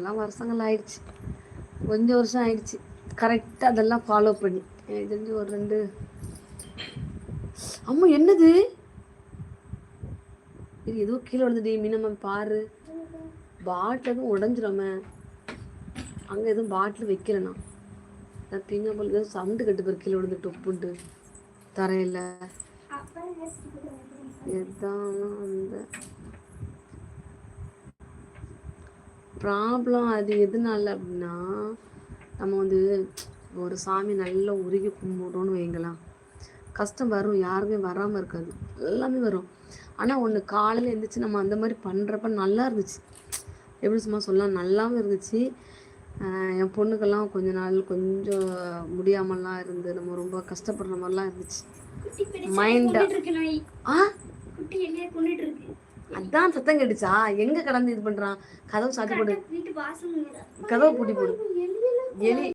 அதெல்லாம் வருஷங்கள் ஆயிடுச்சு, கொஞ்சம் வருஷம் ஆயிடுச்சு கரெக்டாக அதெல்லாம் ஃபாலோ பண்ணி. எனக்கு தெரிஞ்சு ஒரு 2 அம்மா என்னது இது ஏதோ கீழே விழுந்துடி மீனம்மா பாரு. பாட்டில் எதுவும் உடஞ்சிடாம. அங்கே எதுவும் பாட்டில் வைக்கிறேண்ணா பீங்க போல் ஏதோ சவுண்டு கட்டு பேர் கீழே விழுந்து டொப்புண்டு தரையில். எதான் அந்த ப்ராப்ளம் அது எதுனால அப்படின்னா, நம்ம வந்து ஒரு சாமி நல்லா உருகி கும்பிடுறோன்னு வைங்களா, கஷ்டம் வரும், யாருமே வராமல் இருக்காது, எல்லாமே வரும். ஆனால் ஒன்று காலையில் எழுந்திரிச்சு நம்ம அந்த மாதிரி பண்ணுறப்ப நல்லா இருந்துச்சு. எப்படி சும்மா சொல்லலாம், நல்லாவும் இருந்துச்சு. என் பொண்ணுக்கெல்லாம் கொஞ்ச நாள் கொஞ்சம் முடியாமலாம் இருந்து நம்ம ரொம்ப கஷ்டப்படுற மாதிரிலாம் இருந்துச்சு மைண்டா. அதான் சத்தம் கேட்டுச்சா? எங்க கடந்து இது பண்றான்? கதவு சாத்தி போடு, கதவு பூட்டி போடு. எலி